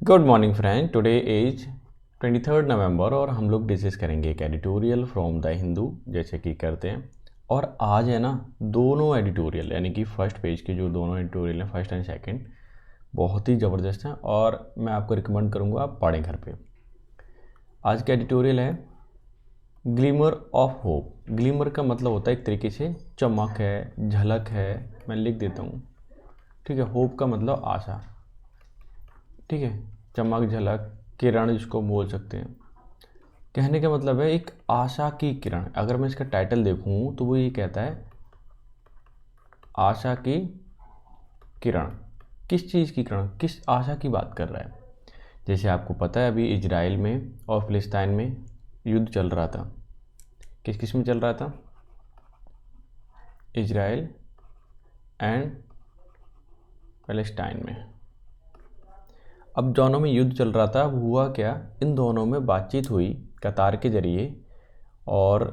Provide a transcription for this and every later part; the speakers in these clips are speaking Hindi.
Good morning friend, today is 23 नवंबर और हम लोग डिस्कस करेंगे एक एडिटोरियल फ्रॉम द हिंदू जैसे कि करते हैं। और आज है ना, दोनों एडिटोरियल यानी कि फर्स्ट पेज के जो दोनों एडिटोरियल हैं, फर्स्ट एंड सेकंड, बहुत ही ज़बरदस्त हैं और मैं आपको रिकमेंड करूँगा आप पढ़ें घर पे। आज का एडिटोरियल है ग्लिमर ऑफ होप। ग्लिमर का मतलब होता है एक तरीके से चमक है, झलक है। मैं लिख देता हूँ, ठीक है। होप का मतलब आशा, ठीक है। चमक, झलक, किरण जिसको बोल सकते हैं। कहने का मतलब है एक आशा की किरण। अगर मैं इसका टाइटल देखूं तो वो ये कहता है आशा की किरण। किस चीज़ की किरण, किस आशा की बात कर रहा है? जैसे आपको पता है अभी इजराइल में और फिलिस्तीन में युद्ध चल रहा था। किस किस में चल रहा था? इजराइल एंड फिलिस्तीन में। अब दोनों में युद्ध चल रहा था। हुआ क्या, इन दोनों में बातचीत हुई कतार के जरिए और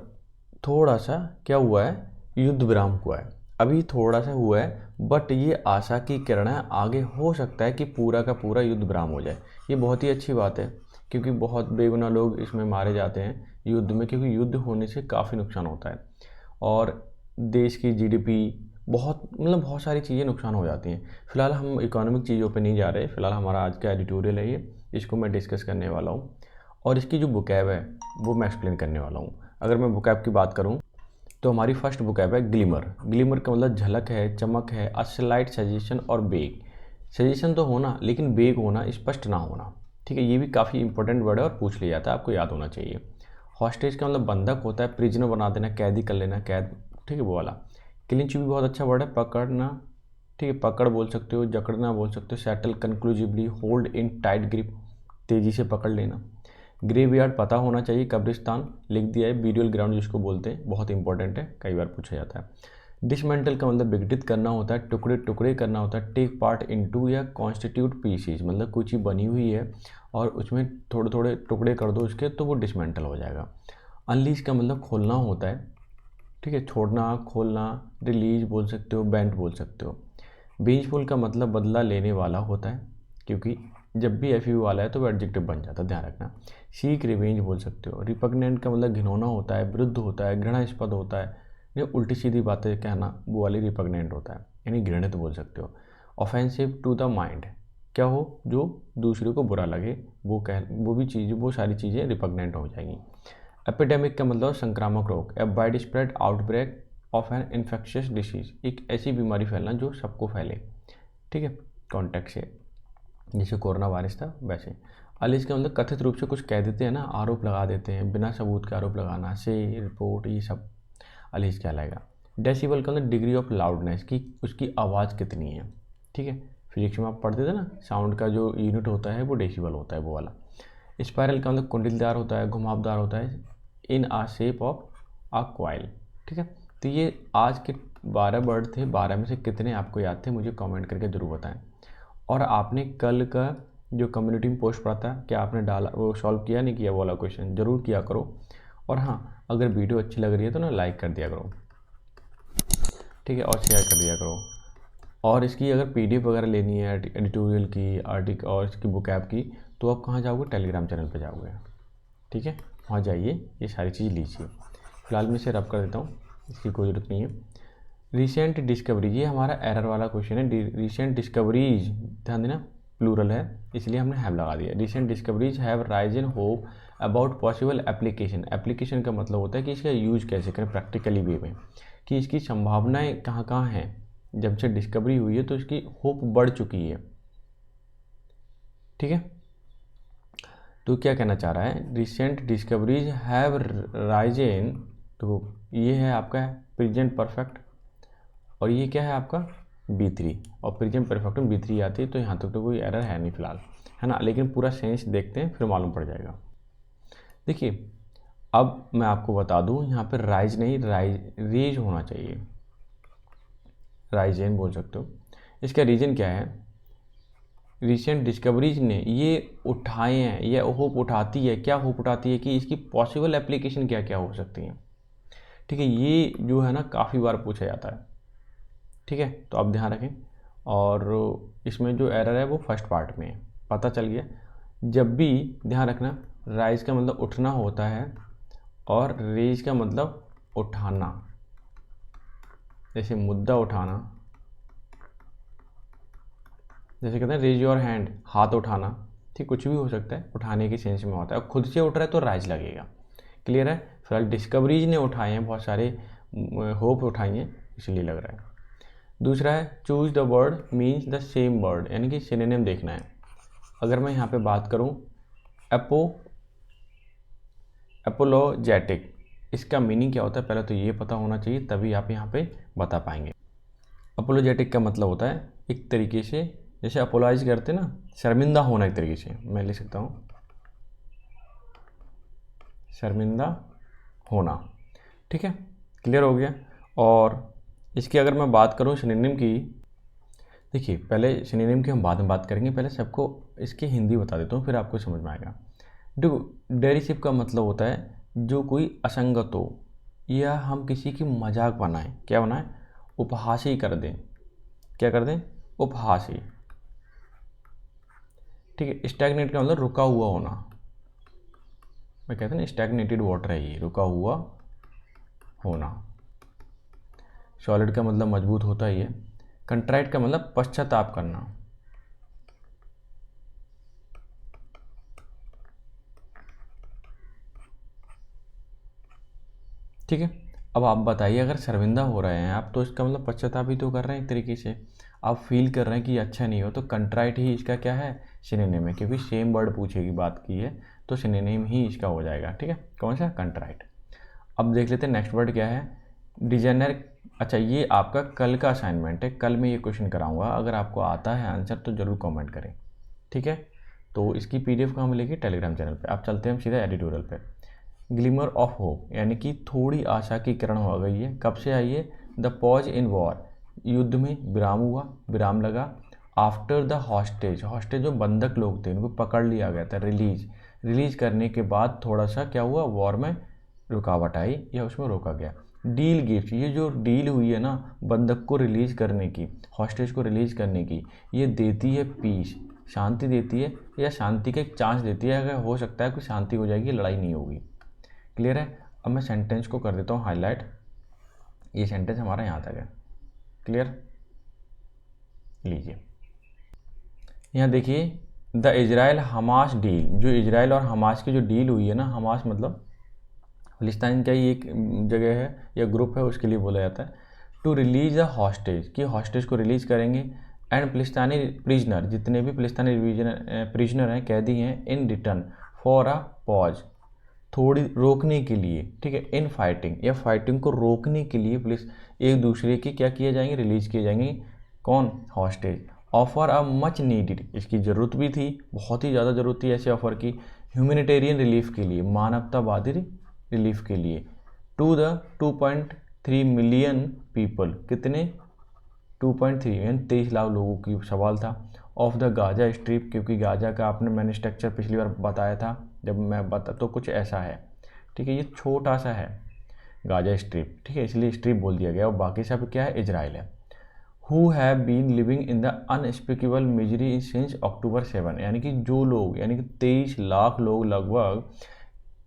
थोड़ा सा क्या हुआ है, युद्ध विराम हुआ है। अभी थोड़ा सा हुआ है बट ये आशा की किरण है। आगे हो सकता है कि पूरा का पूरा युद्ध विराम हो जाए। ये बहुत ही अच्छी बात है क्योंकि बहुत बेगुनाह लोग इसमें मारे जाते हैं युद्ध में, क्योंकि युद्ध होने से काफ़ी नुकसान होता है और देश की जीडीपी बहुत सारी चीज़ें नुकसान हो जाती हैं। फिलहाल हम इकोनॉमिक चीज़ों पे नहीं जा रहे। फिलहाल हमारा आज का एडिटोरियल है ये, इसको मैं डिस्कस करने वाला हूँ और इसकी जो बुकैब है वो मैं एक्सप्लेन करने वाला हूँ। अगर मैं बुकैब की बात करूँ तो हमारी फर्स्ट बुकैब है ग्लिमर। ग्लिमर का मतलब झलक है, चमक है, अ स्लाइट सजेशन और बेग। सजेशन तो होना लेकिन बेग होना, स्पष्ट ना होना, ठीक है। ये भी काफ़ी इंपॉर्टेंट वर्ड है और पूछ लिया जाता है, आपको याद होना चाहिए। हॉस्टेज का मतलब बंधक होता है, प्रिजनर बना देना, कैदी कर लेना, कैद, ठीक है, वो वाला। क्लिंच भी बहुत अच्छा वर्ड है, पकड़ना, ठीक है। पकड़ बोल सकते हो, जकड़ना बोल सकते हो, settle conclusively, hold in tight grip, तेज़ी से पकड़ लेना। ग्रेवयार्ड पता होना चाहिए, कब्रिस्तान लिख दिया है। ब्यूरियल ग्राउंड जिसको बोलते हैं, बहुत इंपॉर्टेंट है, कई बार पूछा जाता है। डिसमेंटल का मतलब विघटित करना होता है, टुकड़े टुकड़े करना होता है। टेक पार्ट इनटू या कॉन्स्टिट्यूट पीसीज, मतलब कोई चीज़ बनी हुई है और उसमें थोड़े थोड़े टुकड़े कर दो उसके तो वो डिसमेंटल हो जाएगा। अनलीज का मतलब खोलना होता है, ठीक है, छोड़ना, खोलना। रिलीज बोल सकते हो, बेंट बोल सकते हो। बीजफुल का मतलब बदला लेने वाला होता है, क्योंकि जब भी एफ यू वाला है तो वो एडजेक्टिव बन जाता है, ध्यान रखना। सीक रिवेंज बोल सकते हो। रिपग्नेंट का मतलब घिनौना होता है, विरुद्ध होता है, घृणास्पद होता है, ये उल्टी सीधी बातें कहना, वो वाली रिपग्नेंट होता है, यानी घृणित बोल सकते हो। ऑफेंसिव टू द माइंड, क्या हो जो दूसरे को बुरा लगे, वो भी चीज़, वो सारी चीज़ें रिपग्नेंट हो जाएंगी। एपिडेमिक का मतलब संक्रामक रोग, a wide spread outbreak of an infectious disease, एक ऐसी बीमारी फैलना जो सबको फैले, ठीक है, कॉन्टैक्ट से, जैसे कोरोना वायरस था वैसे। अलिज का मतलब कथित रूप से कुछ कह देते हैं ना, आरोप लगा देते हैं, बिना सबूत के आरोप लगाना, से रिपोर्ट, ये सब अलिज कहलाएगा। डेसिबल का मतलब डिग्री ऑफ लाउडनेस, की उसकी आवाज़ कितनी है, ठीक है। फिजिक्स में आप पढ़ते थे ना, साउंड का जो यूनिट होता है वो डेसिबल होता है, वो वाला। स्पायरल का मतलब कुंडलदार होता है, घुमावदार होता है, इन आ शेप ऑफ आ क्वाइल, ठीक है। तो ये आज के 12 वर्ड थे। 12 में से कितने आपको याद थे मुझे कमेंट करके ज़रूर बताएं। और आपने कल का जो कम्युनिटी में पोस्ट पढ़ा था, क्या आपने डाला, वो सॉल्व किया नहीं किया, वो वाला क्वेश्चन ज़रूर किया करो। और हाँ, अगर वीडियो अच्छी लग रही है तो ना लाइक कर दिया करो, ठीक है, और शेयर कर दिया करो। और इसकी अगर पीडीएफ वगैरह लेनी है एडिटोरियल की, आर्टिकल और इसकी बुक ऐप की, तो आप कहाँ जाओगे? टेलीग्राम चैनल पर जाओगे, ठीक है, वहाँ जाइए, ये सारी चीज़ लीजिए। फिलहाल मैं इसे रब कर देता हूँ, इसकी कोई ज़रूरत नहीं है। रिसेंट डिस्कवरीज, ये हमारा एरर वाला क्वेश्चन है। रिसेंट डिस्कवरीज, ध्यान देना, प्लूरल है इसलिए हमने हैव लगा दिया। Recent discoveries have rise in hope about possible application. Application का मतलब होता है कि इसका यूज कैसे करें प्रैक्टिकली वे में, कि इसकी संभावनाएं कहाँ कहाँ हैं। जब से डिस्कवरी हुई है तो इसकी होप बढ़ चुकी है, ठीक है। तो क्या कहना चाह रहा है, रिसेंट डिस्कवरीज हैव राइजन, तो ये है आपका प्रेजेंट परफेक्ट और ये क्या है आपका B3, और प्रेजेंट परफेक्ट में B3 आती है, तो यहाँ तक तो कोई एरर है नहीं फिलहाल, है ना। लेकिन पूरा सेंस देखते हैं फिर मालूम पड़ जाएगा। देखिए, अब मैं आपको बता दूँ, यहाँ पर राइज नहीं, रेज होना चाहिए, राइजेन बोल सकते हो। इसका रीज़न क्या है, रिसेंट डिस्कवरीज ने ये उठाए हैं, ये होप उठाती है, क्या होप उठाती है कि इसकी पॉसिबल एप्लीकेशन क्या क्या हो सकती हैं, ठीक है। ये जो है ना काफ़ी बार पूछा जाता है, ठीक है, तो आप ध्यान रखें। और इसमें जो एरर है वो फर्स्ट पार्ट में है, पता चल गया। जब भी ध्यान रखना, राइज का मतलब उठना होता है और रेज का मतलब उठाना, जैसे मुद्दा उठाना, जैसे कहते हैं रेज योर हैंड, हाथ उठाना, ठीक, कुछ भी हो सकता है, उठाने के सेंस में होता है। खुद से उठ रहा है तो राइज लगेगा। क्लियर है। फिलहाल डिस्कवरीज ने उठाए हैं, बहुत सारे होप उठाई हैं, इसलिए लग रहा है। दूसरा है choose the word means the same word, यानी कि सिनोनिम देखना है। अगर मैं यहाँ पे बात करूँ एपोलोजेटिक, इसका मीनिंग क्या होता है पहले तो ये पता होना चाहिए, तभी आप यहाँ पे बता पाएंगे। अपोलोजेटिक का मतलब होता है एक तरीके से, जैसे अपोलाइज करते ना, शर्मिंदा होना, एक तरीके से मैं लिख सकता हूँ शर्मिंदा होना। ठीक है, क्लियर हो गया। और इसकी अगर मैं बात करूँ सिनोनिम की, देखिए पहले सिनोनिम की हम बाद में बात करेंगे, पहले सबको इसकी हिंदी बता देता हूँ, फिर आपको समझ में आएगा। देखो, डेरिसिव का मतलब होता है जो कोई असंगत हो या हम किसी की मजाक बनाएं, क्या बनाएं, उपहासी कर दें, क्या कर दें, उपहासी। ठीक है। स्टैग्नेट का मतलब रुका हुआ होना, मैं कहते हैं ना स्टैग्नेटेड वाटर है ये, रुका हुआ होना। सॉलिड का मतलब मजबूत होता ही है। कंट्राइट का मतलब पश्चाताप करना। ठीक है। अब आप बताइए, अगर शर्मिंदा हो रहे हैं आप तो इसका मतलब पश्चाताप ही तो कर रहे हैं एक तरीके से, आप फील कर रहे हैं कि अच्छा नहीं हो, तो कंट्राइट ही इसका क्या है, सिनोनिम है, क्योंकि सेम वर्ड पूछे की बात की है तो सिनोनिम ही इसका हो जाएगा। ठीक है, कौन सा, कंट्राइट। अब देख लेते हैं नेक्स्ट वर्ड क्या है, डिजेनर। अच्छा, ये आपका कल का असाइनमेंट है, कल मैं ये क्वेश्चन कराऊंगा, अगर आपको आता है आंसर तो ज़रूर कमेंट करें। ठीक है, तो इसकी पीडीएफ कहाँ मिलेगी, टेलीग्राम चैनल पे। आप चलते हैं हम सीधा एडिटोरियल पे। ग्लिमर ऑफ होप, यानी कि थोड़ी आशा की किरण हो गई है, कब से आई है, द पॉज इन वॉर, युद्ध में विराम हुआ, विराम लगा। आफ्टर द हॉस्टेज, हॉस्टेज जो बंधक लोग थे उनको पकड़ लिया गया था, रिलीज करने के बाद थोड़ा सा क्या हुआ, वॉर में रुकावट आई या उसमें रोका गया। डील गिफ्ट, ये जो डील हुई है ना बंधक को रिलीज करने की, हॉस्टेज को रिलीज करने की, ये देती है पीस, शांति देती है, या शांति का एक चांस देती है, अगर हो सकता है कि शांति हो जाएगी, लड़ाई नहीं होगी। क्लियर है। अब मैं सेंटेंस को कर देता हूँ हाईलाइट, ये सेंटेंस हमारा यहाँ तक है। क्लियर, लीजिए यहाँ देखिए, द इजराइल हमास डील, जो इजराइल और हमास की जो डील हुई है ना, हमास मतलब फिलिस्तीन का ही एक जगह है या ग्रुप है, उसके लिए बोला जाता है। टू रिलीज द हॉस्टेज, कि हॉस्टेज को रिलीज करेंगे, एंड फिलिस्तीनी प्रिजनर, जितने भी फिलिस्तीनी प्रिजनर हैं, कैदी हैं, in return for a pause, थोड़ी रोकने के लिए। ठीक है, इन फाइटिंग, या फाइटिंग को रोकने के लिए पुलिस एक दूसरे की क्या किए जाएंगे, रिलीज किए जाएंगे, कौन, hostage. Offer a much needed, इसकी ज़रूरत भी थी, बहुत ही ज़्यादा ज़रूरत थी ऐसे ऑफर की, ह्यूमैनिटेरियन रिलीफ के लिए, मानवतावादी रिलीफ के लिए। टू द 2.3 मिलियन पीपल, कितने, 2.3 यानी 23 लाख लोगों की सवाल था। ऑफ द गाजा स्ट्रिप, क्योंकि गाजा का आपने मैंने स्ट्रक्चर पिछली बार बताया था जब मैं बता, तो कुछ ऐसा है। ठीक है, ये छोटा सा है गाजा स्ट्रिप, ठीक है, इसलिए स्ट्रिप बोल दिया गया, और बाकी सब क्या है, इजराइल है। Who have been living in the unspeakable misery since October 7, यानी कि जो लोग, यानी कि 23 लाख लोग लगभग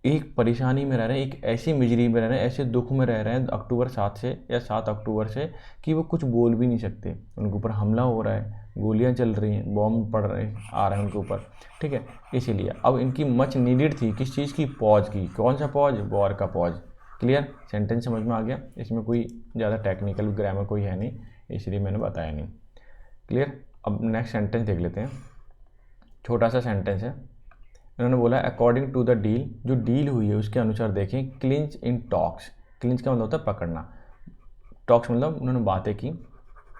एक परेशानी में रह रहे हैं, एक ऐसी मिजरी में रह रहे हैं, ऐसे दुख में रह रहे हैं अक्टूबर 7 से या 7 अक्टूबर से, कि वो कुछ बोल भी नहीं सकते, उनके ऊपर हमला हो रहा है, गोलियां चल रही हैं, बॉम्ब पड़ रहे आ रहे हैं उनके ऊपर। ठीक है, इसीलिए अब इनकी मच नीडेड थी, किस चीज़ की, पॉज की, कौन सा पॉज, वॉर का पॉज। क्लियर, सेंटेंस समझ में आ गया, इसमें कोई ज़्यादा टेक्निकल ग्रामर कोई है नहीं, इसलिए मैंने बताया नहीं। क्लियर। अब नेक्स्ट सेंटेंस देख लेते हैं, छोटा सा सेंटेंस है। इन्होंने बोला अकॉर्डिंग टू द डील, जो डील हुई है उसके अनुसार देखें, क्लिंच इन टॉक्स, क्लिंच का मतलब होता है पकड़ना, टॉक्स मतलब उन्होंने बातें की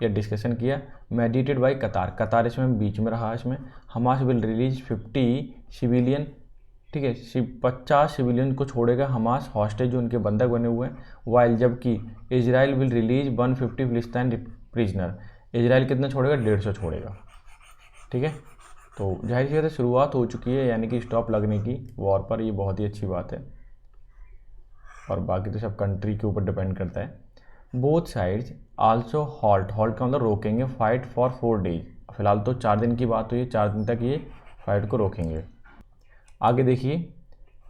या डिस्कशन किया। मेडिटेड बाई कतार, कतार इसमें बीच में रहा, इसमें हमास विल रिलीज 50 सिविलियन, ठीक है, 50 सिविलियन को छोड़ेगा हमास, हॉस्टेज जो उनके बंधक बने हुए हैं, वाइल जबकि इजराइल विल रिलीज 150 फिलिस्तीन प्रिजनर, इजराइल कितना छोड़ेगा, 150 छोड़ेगा। ठीक है, तो जाहिर सी बात है शुरुआत हो चुकी है, यानी कि स्टॉप लगने की वॉर पर, ये बहुत ही अच्छी बात है, और बाकी तो सब कंट्री के ऊपर डिपेंड करता है। Both sides also halt, halt का मतलब रोकेंगे, फाइट फॉर 4 डेज, फिलहाल तो 4 दिन की बात हुई है, 4 दिन तक ये फाइट को रोकेंगे। आगे देखिए,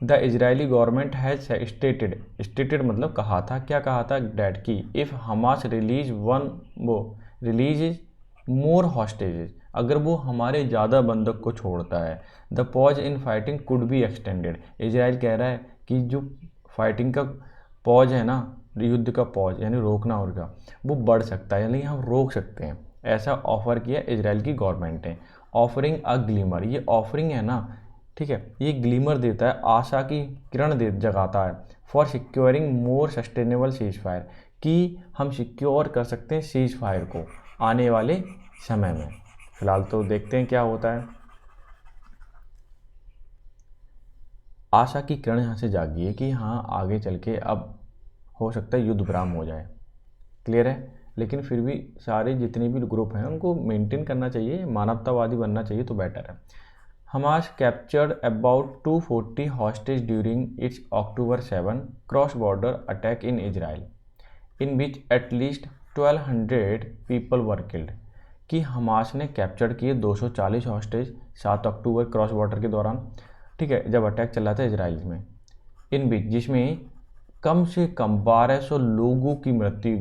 the Israeli government has stated मतलब कहा था, क्या कहा था, डैट की if Hamas release more hostages, अगर वो हमारे ज़्यादा बंधक को छोड़ता है, the pause in fighting could be extended, Israel कह रहा है कि जो फाइटिंग का पॉज है ना, युद्ध का पॉज यानी रोकना उनका, वो बढ़ सकता है, यानी हम रोक सकते हैं, ऐसा ऑफर किया इजराइल की गवर्नमेंट ने। ऑफरिंग अ ग्लीमर, ये ऑफरिंग है ना, ठीक है, ये ग्लीमर देता है, आशा की किरण दे जगाता है, for securing more sustainable cease fire, कि हम सिक्योर कर सकते हैं सीज फायर को आने वाले समय में। फिलहाल तो देखते हैं क्या होता है। आशा की किरण यहाँ से जागी है कि हाँ आगे चल के अब हो सकता है युद्ध विराम हो जाए, क्लियर है। लेकिन फिर भी सारे जितने भी ग्रुप हैं उनको मेंटेन करना चाहिए, मानवतावादी बनना चाहिए तो बेटर है। Hamas captured about 240 hostage during its October 7 cross border attack in Israel in which at least 1200 people were killed, कि हमास ने कैप्चर किए 240 हॉस्टेज 7 अक्टूबर क्रॉस बॉर्डर के दौरान, ठीक है, जब अटैक चल रहा था इजराइल में, इन बीच जिसमें कम से कम 1200 लोगों की मृत्यु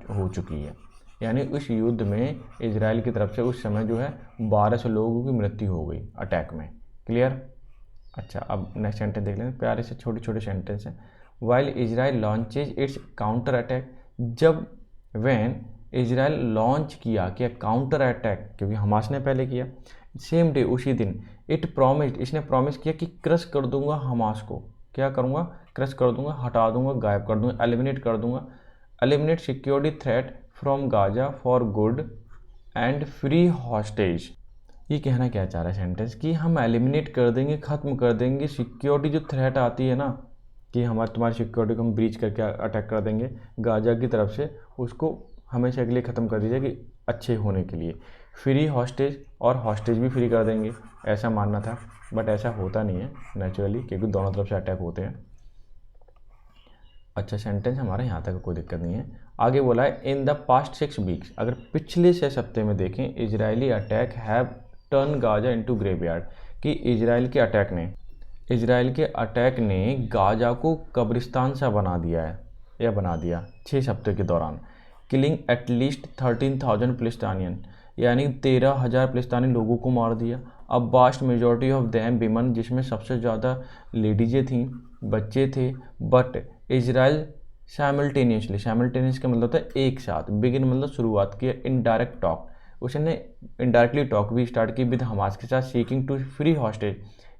हो चुकी है, यानी उस युद्ध में इजराइल की तरफ से उस समय जो है 1200 लोगों की मृत्यु हो गई अटैक में, क्लियर। अच्छा, अब नेक्स्ट सेंटेंस देख लें, प्यारे से छोटे छोटे सेंटेंस हैं। While Israel launches it's counter attack, जब वैन इजराइल लॉन्च किया काउंटर अटैक, क्योंकि हमास ने पहले किया, सेम डे उसी दिन, इट प्रॉमिस्ड, इसने प्रॉमिस किया कि क्रश कर दूंगा हमास को, क्या करूंगा, क्रश कर दूंगा, हटा दूंगा, गायब कर दूंगा, एलिमिनेट कर दूंगा, eliminate security threat from Gaza for good and free hostage. ये कहना क्या चाह रहा है सेंटेंस, कि हम एलिमिनेट कर देंगे, ख़त्म कर देंगे सिक्योरिटी जो थ्रेट आती है ना, कि हमारे तुम्हारी सिक्योरिटी को हम ब्रीच करके अटैक कर देंगे गाजा की तरफ से, उसको हमेशा के लिए ख़त्म कर दीजिए कि अच्छे होने के लिए। फ्री हॉस्टेज, और हॉस्टेज भी फ्री कर देंगे, ऐसा मानना था, बट ऐसा होता नहीं है नेचुरली, क्योंकि दोनों तरफ से अटैक होते हैं। अच्छा, सेंटेंस हमारा यहाँ तक कोई दिक्कत नहीं है। आगे बोला है, इन द पास्ट 6 वीक्स, अगर पिछले 6 हफ्ते में देखें, Israeli attack have turn Gaza into graveyard, कि इजराइल के अटैक ने गाजा को कब्रिस्तान सा बना दिया है, या बना दिया 6 हफ्ते के दौरान। किलिंग एटलीस्ट 13,000 फिलिस्तीनियन, यानी 13,000 फिलिस्तीनी लोगों को मार दिया। अब vast majority of them women, जिसमें सबसे ज़्यादा लेडीज़ें थीं, बच्चे थे। बट इजराइल साइमल्टेनियस का मतलब होता है एक साथ, बिगिन मतलब शुरुआत किया, इनडायरेक्ट टॉक, उसने इनडायरेक्टली टॉक भी स्टार्ट की विद हमास के साथ, सीकिंग टू फ्री हॉस्टेज,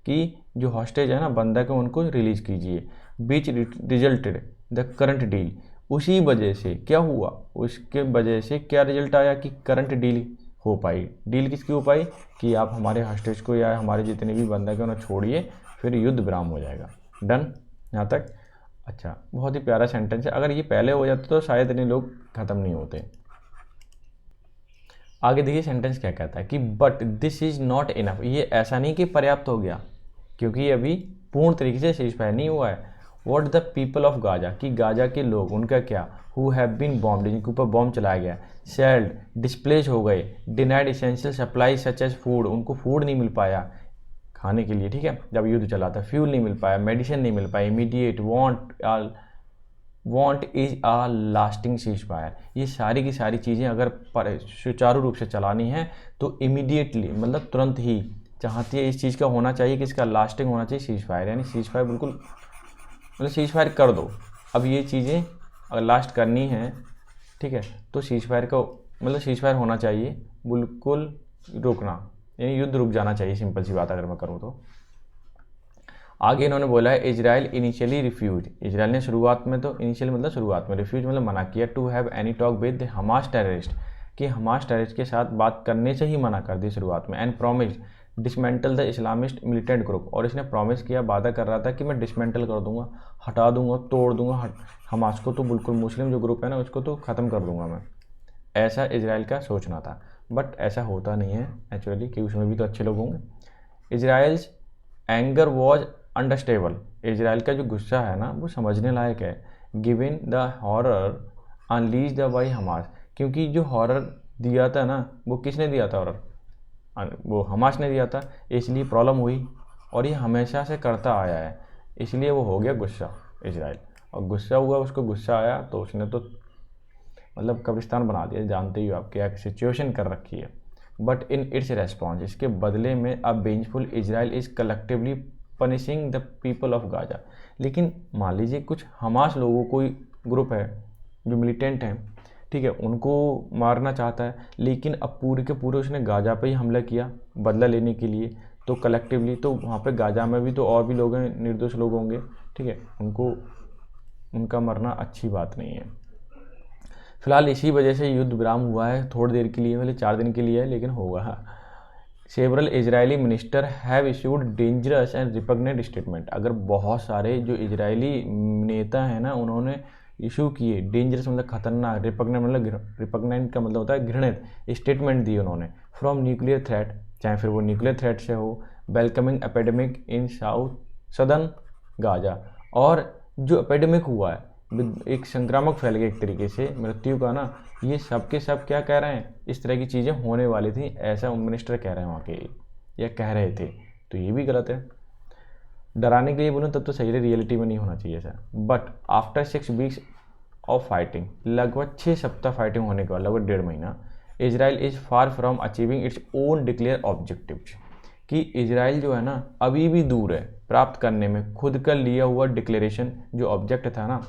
कि जो हॉस्टेज है ना बंधक है उनको रिलीज कीजिए। बीच रिजल्टेड द करंट डील, उसी वजह से क्या हुआ, उसके वजह से क्या रिजल्ट आया कि करंट डील हो पाई। डील किसकी हो पाई, कि आप हमारे हॉस्टेज को या हमारे जितने भी बंधक हैं उन्हें छोड़िए, फिर युद्ध विराम हो जाएगा। डन यहाँ तक। अच्छा, बहुत ही प्यारा सेंटेंस है, अगर ये पहले हो जाता तो शायद इतने लोग ख़त्म नहीं होते। आगे देखिए सेंटेंस क्या कहता है, कि but this is not enough, ये ऐसा नहीं कि पर्याप्त हो गया, क्योंकि ये अभी पूर्ण तरीके से सीज फायर नहीं हुआ है। What the people of Gaza, कि गाजा के लोग, उनका क्या, हु हैव बीन बॉम्ब्ड, जिनके ऊपर बॉम्ब चलाया गया, सेल्ड डिस्प्लेस हो गए, denied essential supply such as food, उनको फूड नहीं मिल पाया खाने के लिए, ठीक है, जब युद्ध चला था, फ्यूल नहीं मिल पाया, मेडिसिन नहीं मिल पाई, immediate want is a lasting ceasefire, ये सारी की सारी चीज़ें अगर सुचारू रूप से चलानी है तो इमीडिएटली मतलब तुरंत ही चाहती है, इस चीज़ का होना चाहिए कि इसका लास्टिंग होना चाहिए सीज फायर, यानी सीज फायर बिल्कुल मतलब सीज फायर कर दो। अब ये चीज़ें अगर लास्ट करनी है, ठीक है, तो सीज फायर का मतलब सीज फायर होना चाहिए, बिल्कुल रुकना, यानी युद्ध रुक जाना चाहिए, सिंपल सी बात अगर मैं करूँ तो। आगे इन्होंने बोला है, इजराइल इनिशियली रिफ्यूज, इजराइल ने शुरुआत में, तो इनिशियल मतलब शुरुआत में, रिफ्यूज मतलब मना किया, to have any talk with Hamas terrorist, कि हमास टेररिस्ट के साथ बात करने से ही मना कर दी शुरुआत में। And promised dismantle the Islamist militant group, और इसने प्रॉमिस किया, वादा कर रहा था कि मैं डिसमेंटल कर दूंगा, हटा दूंगा, तोड़ दूंगा हमास को, तो बिल्कुल मुस्लिम जो ग्रुप है ना उसको तो ख़त्म कर दूंगा मैं, ऐसा इजराइल का सोचना था। बट ऐसा होता नहीं है एक्चुअली, कि उसमें भी तो अच्छे लोग होंगे। Israel's anger was understandable, Israel का जो गुस्सा है ना वो समझने लायक है। Given the horror unleashed by Hamas, क्योंकि जो हॉरर दिया था ना वो किसने दिया था, हॉरर वो हमास ने दिया था, इसलिए प्रॉब्लम हुई, और ये हमेशा से करता आया है, इसलिए वो हो गया गुस्सा इजराइल, और गुस्सा हुआ, उसको गुस्सा आया तो उसने तो मतलब कब्रिस्तान बना दिया, जानते ही हो आप क्या सिचुएशन कर रखी है। बट इन इट्स रेस्पॉन्स, इसके बदले में अब vengeful Israel is collectively punishing the people of Gaza. लेकिन मान लीजिए कुछ हमास लोगों, कोई ग्रुप है जो मिलिटेंट हैं, ठीक है, उनको मारना चाहता है, लेकिन अब पूरे के पूरे उसने गाजा पे ही हमला किया बदला लेने के लिए, तो कलेक्टिवली तो वहाँ पे गाजा में भी तो और भी लोग हैं, निर्दोष लोग होंगे, ठीक है, उनका मरना अच्छी बात नहीं है। फिलहाल इसी वजह से युद्ध विराम हुआ है, थोड़ी देर के लिए, पहले 4 दिन के लिए है, लेकिन होगा। Several Israeli minister have issued dangerous and repugnant statement. अगर बहुत सारे जो इजरायली नेता हैं ना, उन्होंने इशू किए, डेंजरस मतलब खतरनाक, रिपग्नेंट का मतलब होता है घृणित, स्टेटमेंट दिए उन्होंने, फ्रॉम न्यूक्लियर थ्रेट, चाहे फिर वो न्यूक्लियर थ्रेट से हो, welcoming epidemic in southern Gaza, और जो एपिडेमिक हुआ है, एक संक्रामक फैल गया एक तरीके से मृत्यु का ना, ये सब के सब क्या कह रहे हैं, इस तरह की चीज़ें होने वाली थी, ऐसा मिनिस्टर कह रहे हैं वहाँ के, या कह रहे थे, तो ये भी गलत है। डराने के लिए बोलूँ तब तो सही है, रियलिटी में नहीं होना चाहिए sir. But after 6 weeks of fighting, लगभग 6 सप्ताह फाइटिंग होने के बाद, लगभग 1.5 महीना, Israel is far from achieving its own declare objectives, कि इजराइल जो है ना अभी भी दूर है प्राप्त करने में खुद का लिया हुआ डिक्लेरेशन, जो ऑब्जेक्ट था ना,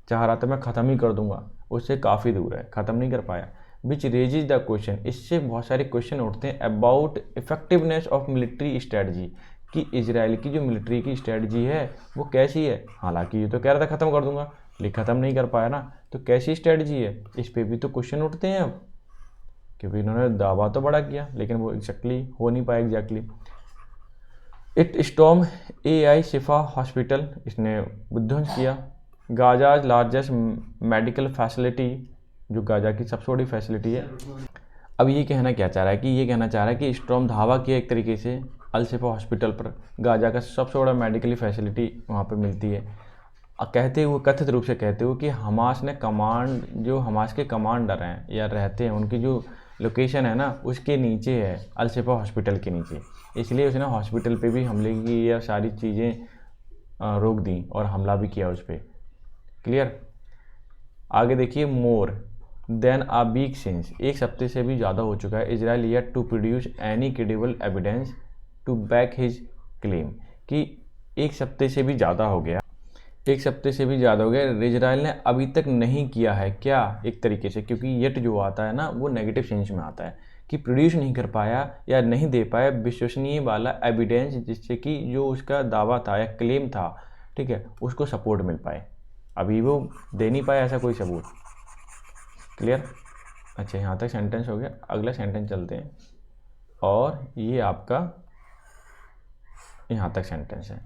चाह रहा था मैं ख़त्म ही कर दूंगा, उससे काफ़ी दूर है, ख़त्म नहीं कर पाया। विच रेजिज द क्वेश्चन, इससे बहुत सारे क्वेश्चन उठते हैं about effectiveness of military strategy, कि इजराइल की जो मिलिट्री की स्ट्रेटजी है वो कैसी है। हालांकि ये तो कह रहा था ख़त्म कर दूंगा, लेकिन ख़त्म नहीं कर पाया ना, तो कैसी स्ट्रेटजी है, इस पर भी तो क्वेश्चन उठते हैं अब, क्योंकि इन्होंने दावा तो बड़ा किया, लेकिन वो एग्जैक्टली हो नहीं पाया exactly. It storm AI Shifa hospital, इसने विध्वंस किया गाजा लार्जेस्ट मेडिकल फैसिलिटी, जो गाजा की सबसे बड़ी फैसिलिटी है। अब ये कहना क्या चाह रहा है, कि ये कहना चाह रहा है कि स्टॉर्म धावा किया एक तरीके से अल शिफा हॉस्पिटल पर, गाजा का सबसे बड़ा मेडिकल फैसिलिटी वहाँ पर मिलती है, कहते हुए, कथित रूप से कहते हुए कि हमास ने कमांड, जो हमास के कमांडर हैं या रहते हैं, उनकी जो लोकेशन है ना उसके नीचे है, अल शिफा हॉस्पिटल के नीचे, इसलिए उसने हॉस्पिटल पे भी हमले की या सारी चीज़ें रोक दी और हमला भी किया उस पर। क्लियर। आगे देखिए, more than a week since, एक हफ्ते से भी ज़्यादा हो चुका है, Israel yet to produce any credible evidence to back his claim, कि एक हफ्ते से भी ज़्यादा हो गया, इजराइल ने अभी तक नहीं किया है क्या, एक तरीके से, क्योंकि येट जो आता है ना वो नेगेटिव सेंस में आता है, कि प्रोड्यूस नहीं कर पाया या नहीं दे पाया विश्वसनीय वाला एविडेंस, जिससे कि जो उसका दावा था या क्लेम था, ठीक है, उसको सपोर्ट मिल पाए, अभी वो दे नहीं पाया ऐसा कोई सबूत। क्लियर। अच्छा, यहाँ तक सेंटेंस हो गया, अगला सेंटेंस चलते हैं, और ये आपका यहाँ तक सेंटेंस है।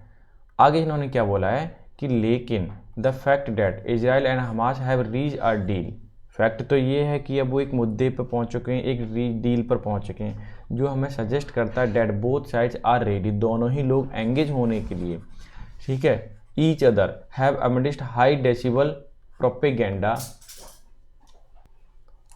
आगे इन्होंने क्या बोला है कि लेकिन the fact that Israel and Hamas have reach a deal, fact तो ये है कि अब वो एक मुद्दे पर पहुंच चुके हैं, एक डील पर पहुंच चुके हैं, जो हमें सजेस्ट करता है that both sides are ready, दोनों ही लोग एंगेज होने के लिए, ठीक है, each other have amidst high decibel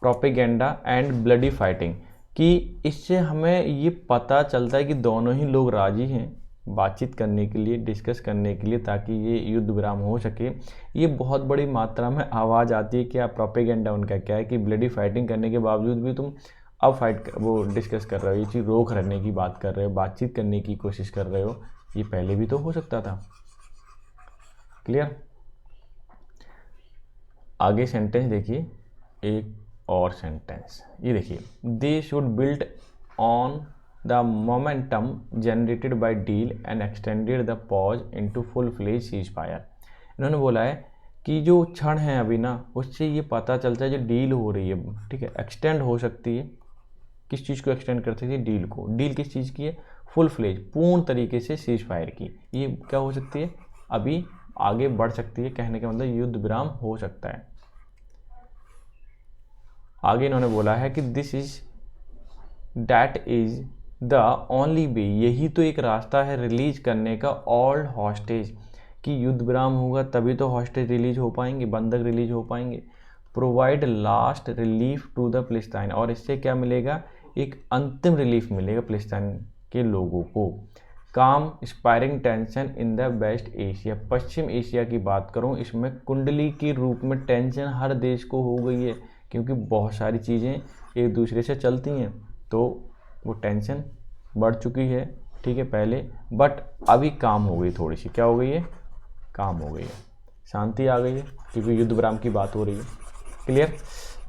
propaganda and bloody fighting, कि इससे हमें ये पता चलता है कि दोनों ही लोग राजी हैं बातचीत करने के लिए, डिस्कस करने के लिए, ताकि ये युद्ध विराम हो सके। ये बहुत बड़ी मात्रा में आवाज़ आती है, क्या प्रोपेगेंडा उनका क्या है, कि ब्लडी फाइटिंग करने के बावजूद भी तुम अब वो डिस्कस कर रहे हो, ये चीज़ रोक रखने की बात कर रहे हो, बातचीत करने की कोशिश कर रहे हो, ये पहले भी तो हो सकता था। क्लियर। आगे सेंटेंस देखिए, एक और सेंटेंस ये देखिए, they should build on the momentum generated by deal and extended the pause into full fledge ceasefire. इन्होंने बोला है कि जो क्षण है अभी ना, उससे ये पता चलता है जो डील हो रही है, ठीक है, एक्सटेंड हो सकती है, किस चीज़ को एक्सटेंड कर सकती है, डील को। डील किस चीज़ की है, फुल फ्लेज, पूर्ण तरीके से सीज फायर की, ये क्या हो सकती है, अभी आगे बढ़ सकती है, कहने का मतलब युद्ध विराम हो सकता है। आगे इन्होंने बोला है कि this is that is the only way, यही तो एक रास्ता है रिलीज करने का ऑल हॉस्टेज, कि युद्ध विराम होगा तभी तो हॉस्टेज रिलीज हो पाएंगे, बंधक रिलीज हो पाएंगे। Provide last relief to the Palestine, और इससे क्या मिलेगा, एक अंतिम रिलीफ मिलेगा फिलिस्तीन के लोगों को। Calm spiralling tension in the West Asia, पश्चिम एशिया की बात करूं, इसमें कुंडली के रूप में टेंशन हर देश को हो गई है, क्योंकि बहुत सारी चीज़ें एक दूसरे से चलती हैं, तो वो टेंशन बढ़ चुकी है, ठीक है पहले, बट अभी काम हो गई, थोड़ी सी क्या हो गई है, काम हो गई है, शांति आ गई है, क्योंकि युद्ध विराम की बात हो रही है। क्लियर।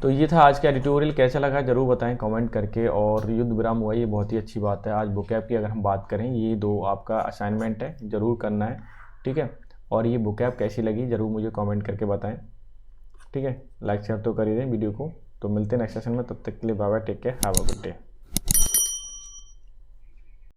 तो ये था आज का एडिटोरियल, कैसा लगा जरूर बताएं कमेंट करके। और युद्ध विराम हुआ, ये बहुत ही अच्छी बात है। आज वोकैब की अगर हम बात करें, ये 2 आपका असाइनमेंट है, ज़रूर करना है, ठीक है। और ये वोकैब कैसी लगी ज़रूर मुझे कमेंट करके बताएं, ठीक है। लाइक शेयर तो कर ही दें वीडियो को। तो मिलते हैं नेक्स्ट सेशन में, तब तक के लिए bye bye, take care, have a good day.